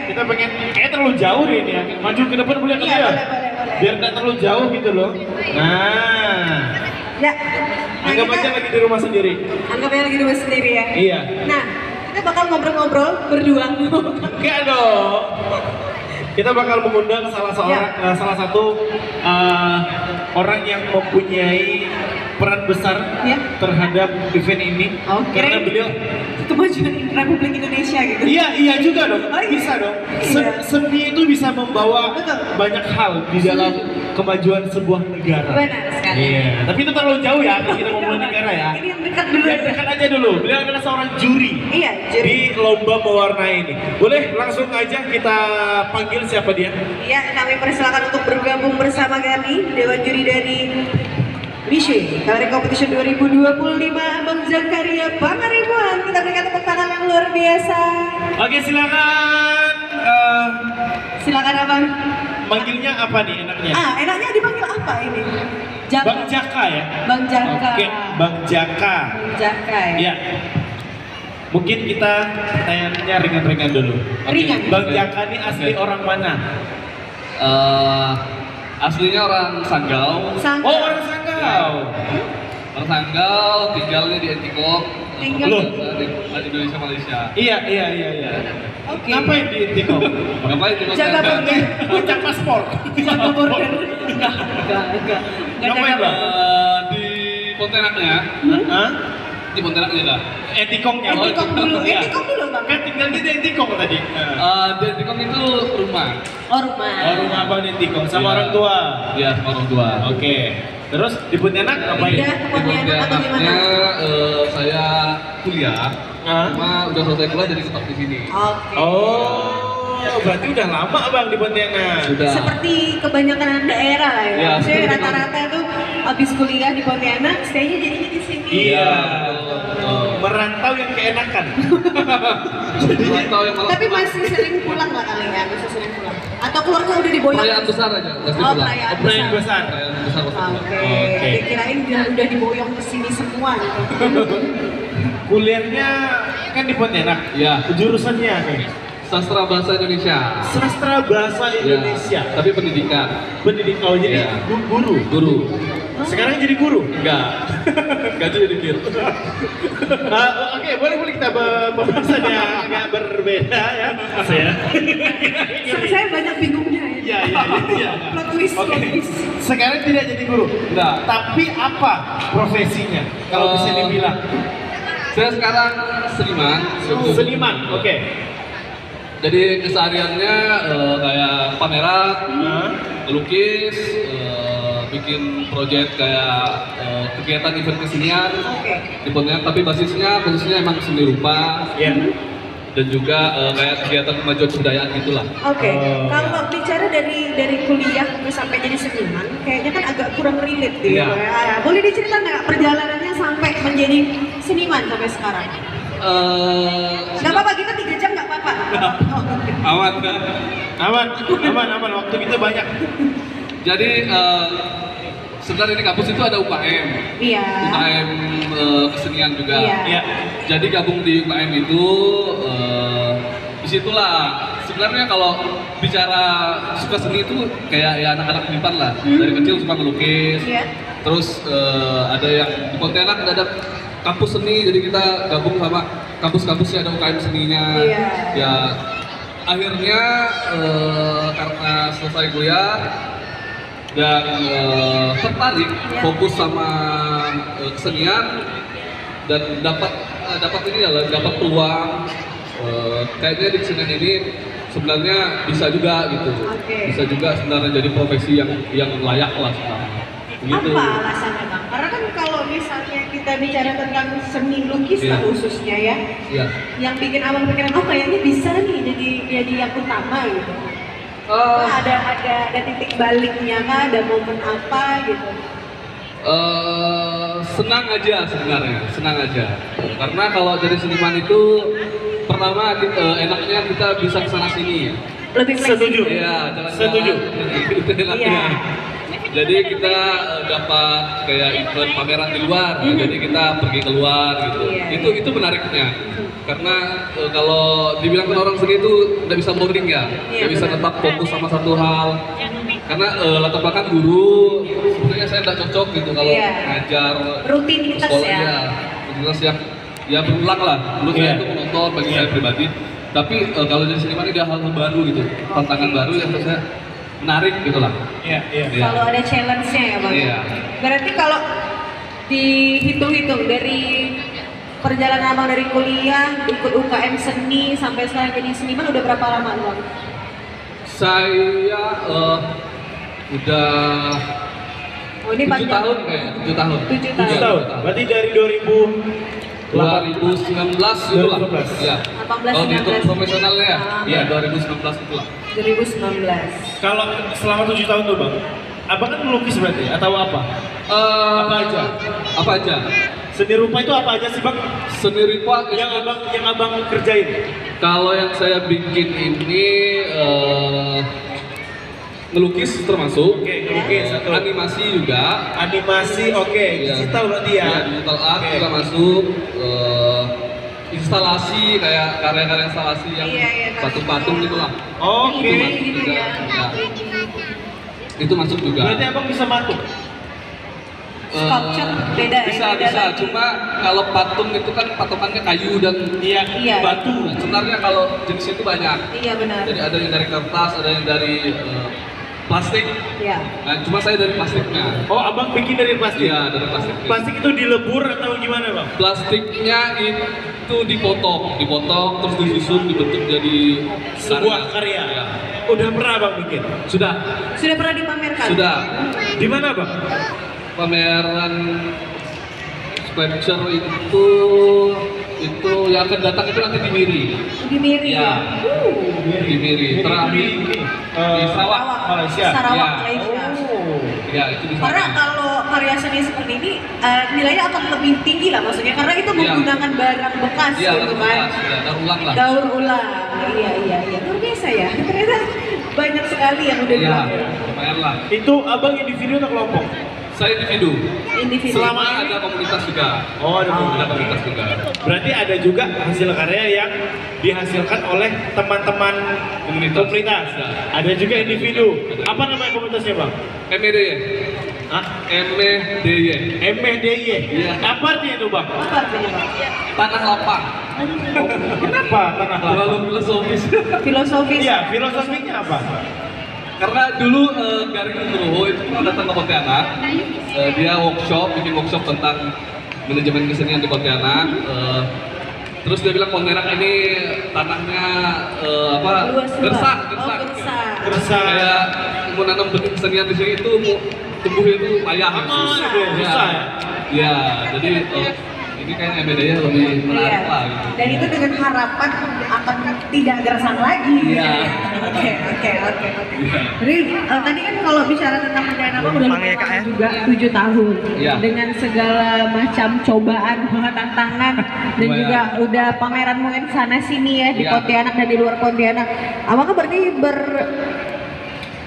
Kita pengen, kayak terlalu jauh deh ini ya. Maju ke depan boleh kali ya? Boleh. Biar nggak terlalu jauh gitu loh. Nah. Ya. Anggap aja lagi di rumah sendiri. Anggap aja lagi di rumah sendiri ya. Iya. Nah, kita bakal ngobrol-ngobrol berdua. Enggak dong. Kita bakal mengundang salah satu orang yang mempunyai peran besar terhadap event ini. Karena beliau kemajuan Republik Indonesia gitu. Iya juga dong. Oh, iya. Bisa dong. Seni itu bisa membawa banyak hal di dalam kemajuan sebuah negara. Benar sekali. Iya. Tapi itu terlalu jauh ya kalau kita ngomongin negara ya. Ini yang dekat dulu. Yang dekat aja dulu. Beliau adalah seorang juri. Iya, juri. Di lomba mewarnai ini. Boleh langsung aja kita panggil siapa dia? Iya, kami persilakan untuk bergabung bersama kami Dewan Juri dari Wishe Kaleri Competition 2025 Bang Zakaria Pangaribuan. Kita berikan tepuk tangan yang luar biasa. Oke, silakan. Silakan Abang. Manggilnya apa nih enaknya? Enaknya dipanggil apa ini? Jaka. Bang Jaka ya? Bang Jaka. Oke, Bang Jaka. Bang Jaka ya. Iya. Mungkin kita pertanyaannya ringan-ringan dulu. Ringan. Bang Jaka ini asli orang mana? Aslinya orang Sanggau. Oh, orang Sanggau. Orang Sanggau, tinggalnya di Entikok. Tinggal di Indonesia, Malaysia. Iya. Oke. Ngapain di Entikok? Ngapain di Jaga border. Ngecek paspor. Jaga border. Enggak. Ngapain, Bang? Di Pontianaknya. Hah? Di Pontianaknya lah. Entikoknya. Entikok dulu. Iya. Entikok dulu Bang. Kan tinggalnya di Entikok tadi. Di Entikok itu rumah. Oh, rumah. Oh, rumah Bang di Entikok sama Iya. orang tua. Iya, sama orang tua. Oke. Terus di Pontianak ngapain? Pindah ke Pontianak atau gimana? Saya kuliah. Cuma udah selesai kuliah jadi tetap di sini. Oke. Oh, berarti udah lama Bang di Pontianak. Sudah. Seperti kebanyakan daerah lah ya. Iya. Maksudnya rata-rata tuh habis kuliah di Pontianak, stay-nya jadinya di sini. Iya. betul. Merantau yang keenakan. Merantau yang malah Tapi masih sering pulang lah kali ya, masih sering pulang. Atau keluarga udah diboyong? perayaan besar aja, pasti Oh, pulang. perayaan Perayaan besar. Perayaan besar pasti pulang. Oke. Dikirain udah diboyong ke sini semua gitu. Kuliahnya kan di Pontianak. Iya. Jurusannya apa? Sastra Bahasa Indonesia. Sastra Bahasa Indonesia. Ya, tapi pendidikan. Pendidik, oh jadi Iya. guru. Guru. Sekarang jadi guru? Enggak. Enggak jadi dikit. Oke, boleh kita pembahasannya agak berbeda ya. Saya banyak bingungnya ya. Iya. Plot twist, Oke. plot twist. Sekarang tidak jadi guru. Enggak. Tapi apa profesinya? Kalau bisa dibilang. Saya sekarang seniman. Seniman. Oke. Jadi kesehariannya kayak pameran, melukis, bikin proyek kayak kegiatan event kesenian di Pontianak, tapi basisnya khususnya emang seni rupa. Iya. Dan juga kayak kegiatan kemajuan kebudayaan gitulah. Oke, Oh, kalau bicara dari kuliah sampai jadi seniman, kayaknya kan agak kurang relate gitu. Iya. Ya. Boleh diceritakan nggak perjalanannya sampai menjadi seniman sampai sekarang? Nggak apa-apa, kita 3 jam nggak apa-apa. Aman. Aman. Waktu kita banyak. Jadi sebenarnya di kampus itu ada UKM. Iya. UKM kesenian juga. Iya. Jadi gabung di UKM itu disitulah sebenarnya kalau bicara suka seni itu kayak ya anak-anak Mipan lah. Dari kecil suka melukis. Iya. Terus ada yang di Pontianak ada kampus seni, jadi kita gabung sama kampus-kampusnya ada UKM seninya. Iya. Ya akhirnya karena selesai kuliah dan tertarik fokus sama kesenian dan dapat ini adalah dapat peluang kayaknya di kesenian ini sebenarnya bisa juga gitu. Bisa juga sebenarnya jadi profesi yang layak lah sebenarnya. Gitu. Apa alasannya Bang? Karena kan kalau misalnya kita bicara tentang seni lukis lah khususnya ya, Iya. yang bikin abang pikiran kayaknya bisa nih jadi yang utama gitu. Ada titik baliknya kah? Ada momen apa gitu? Senang aja sebenarnya, senang aja. Karena kalau jadi seniman itu pertama enaknya kita bisa kesana sini. Lebih fleksibel. Setuju. Iya, jalan-jalan. Setuju. Itu enaknya. Iya. Jadi kita dapat kayak event pameran di luar, jadi kita pergi keluar gitu. Iya. Itu menariknya. Karena kalau dibilang orang seni itu nggak bisa boring ya, Iya, nggak bisa benar. tetap fokus sama satu hal. Karena latar belakang guru, sebenarnya saya nggak cocok gitu kalau Iya. ngajar Rutinitas sekolah, ya. iya. Rutinitas yang ya berulang lah. Menurut saya Iya. itu menonton bagi saya pribadi. Tapi kalau jadi seniman ini ada hal baru gitu, tantangan baru yang menurut saya menarik gitu lah. Iya, iya. Iya. Selalu ada challenge-nya ya Bang? Iya. Berarti kalau dihitung-hitung dari perjalanan Abang dari kuliah, ikut UKM seni, sampai sekarang jadi seniman udah berapa lama Bang? Saya udah Oh ini 7 panjang. tahun kayaknya, 7 tahun. 7 7 tahun. tahun. Berarti dari 2019 itu lah. 2019. Iya. 18, Kalau dihitung 19. profesionalnya ya, Ah. iya 2019 itu lah. 2019. Kalau selama 7 tahun tuh Bang, Abang kan melukis berarti atau apa? Apa aja? Apa aja? Seni rupa itu apa aja sih Bang? Seni rupa Yang abang kerjain? kalau yang saya bikin ini melukis termasuk, Oke, ngelukis satu. animasi juga. Animasi, oke. Iya. Digital berarti ya? Iya, digital art Oke. juga masuk. Instalasi kayak karya-karya instalasi yang Iya, iya, patung-patung gitu lah. Oke. Itu masuk gitu juga. ya. Ya. Itu masuk juga. Berarti abang bisa matuk? Sculpture beda ya, Bisa, beda bisa. lagi. Cuma kalau patung itu kan patokannya kayu dan Iya. batu. Sebenarnya kalau jenisnya itu banyak. Iya benar. Jadi ada yang dari kertas, ada yang dari plastik. Iya. Nah, cuma saya dari plastiknya. Oh, abang bikin dari plastik? Iya, dari plastik. Plastik itu dilebur atau gimana Bang? Plastiknya itu dipotong terus disusun dibentuk jadi Sebuah karya? Iya. Udah pernah abang bikin? Sudah, Sudah pernah dipamerkan? sudah. Di mana Bang? Pameran sculpture itu yang akan datang itu nanti di Miri. Di Miri Iya. ya? Di Miri. Terakhir di Sarawak. Malaysia. Sarawak, Iya. Malaysia. Oh. Ya, itu di Karena sana. kalau karya seni seperti ini nilainya akan lebih tinggi lah maksudnya karena itu Iya. menggunakan barang bekas Iya, gitu kan. daur ulang lah. Daur ulang. Iya. Luar biasa ya. Ternyata banyak sekali yang udah Iya, dilakukan. lumayan lah. Itu abang individu atau kelompok? Saya individu. Individu. Selama ada komunitas juga. Oh, ada Ada komunitas juga. Berarti ada juga hasil karya yang dihasilkan oleh teman-teman komunitas. Ada juga individu. Apa namanya komunitasnya Bang? MEDY. Hah? MEDY. MDY. Iya. Apa artinya itu Bang? Apa artinya Bang? Tanah lapang. Kenapa tanah lapang? Terlalu filosofis. Filosofis. Iya, filosofinya apa? Karena dulu Garing Nugroho itu pernah datang ke Pontianak. Dia bikin workshop tentang manajemen kesenian di Pontianak. Terus dia bilang Pontianak ini tanahnya Luas juga. gersang. Oh, gersang. Gersang. Kayak mau nanam benih kesenian di sini itu mau tumbuhnya itu payah. Susah dong, susah ya? Iya, jadi ini kayaknya MBD-nya lebih menarik Iya. lah gitu. Dan itu dengan harapan akan tidak gersang lagi. Iya. Oke. Iya. Jadi tadi kan kalau bicara tentang perjalanan Abang udah Gampang ya, Kak, ya? juga 7 tahun. Iya. Dengan segala macam cobaan, tantangan dan Lumayan. juga udah pameran mungkin sana sini ya di Iya. Pontianak dan di luar Pontianak. Abang kan berarti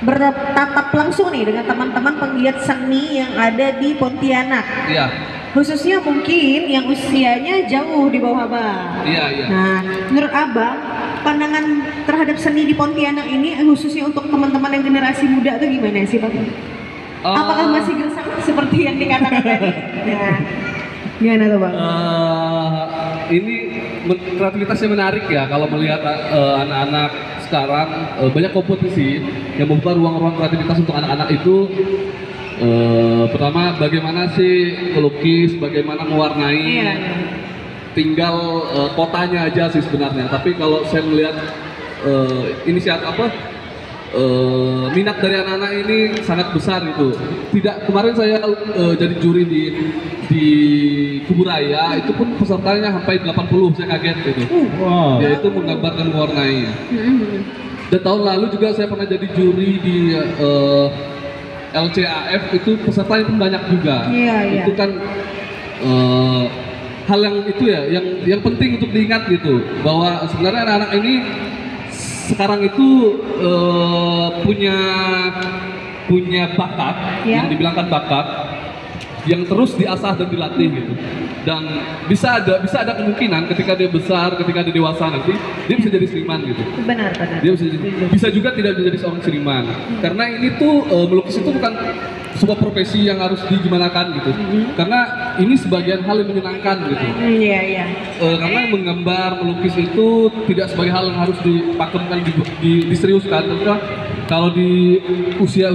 bertatap langsung nih dengan teman-teman penggiat seni yang ada di Pontianak. Iya. Khususnya mungkin yang usianya jauh di bawah Abang. Iya. Nah, menurut Abang, pandangan terhadap seni di Pontianak ini khususnya untuk teman-teman yang generasi muda tuh gimana sih Bang? Apakah masih gersang seperti yang dikatakan tadi? Nah, gimana tuh Bang? Ini kreativitasnya menarik ya kalau melihat anak-anak sekarang banyak kompetisi yang membuka ruang-ruang kreativitas untuk anak-anak itu. Pertama bagaimana sih melukis, bagaimana mewarnai, Iya. tinggal kotanya aja sih sebenarnya. Tapi kalau saya melihat inisiatif minat dari anak-anak ini sangat besar gitu. Kemarin saya jadi juri di Kuburaya, itu pun pesertanya sampai 80, saya kaget gitu. Wow. Yaitu menggambar dan mewarnai. Dan tahun lalu juga saya pernah jadi juri di LCAF, itu pesertanya pun banyak juga. Iya. Itu kan hal yang itu ya, yang penting untuk diingat gitu, bahwa sebenarnya anak-anak ini sekarang itu punya punya bakat, yang dibilangkan bakat, yang terus diasah dan dilatih gitu. Dan bisa ada kemungkinan ketika dia besar, ketika dia dewasa nanti dia bisa jadi seniman gitu. Benar. Dia bisa juga tidak menjadi seorang seniman. Karena ini tuh melukis itu bukan sebuah profesi yang harus digimanakan gitu. Karena ini sebagian hal yang menyenangkan gitu. Iya. Karena menggambar, melukis itu tidak sebagai hal yang harus dipakemkan, diseriuskan. Kalau di usia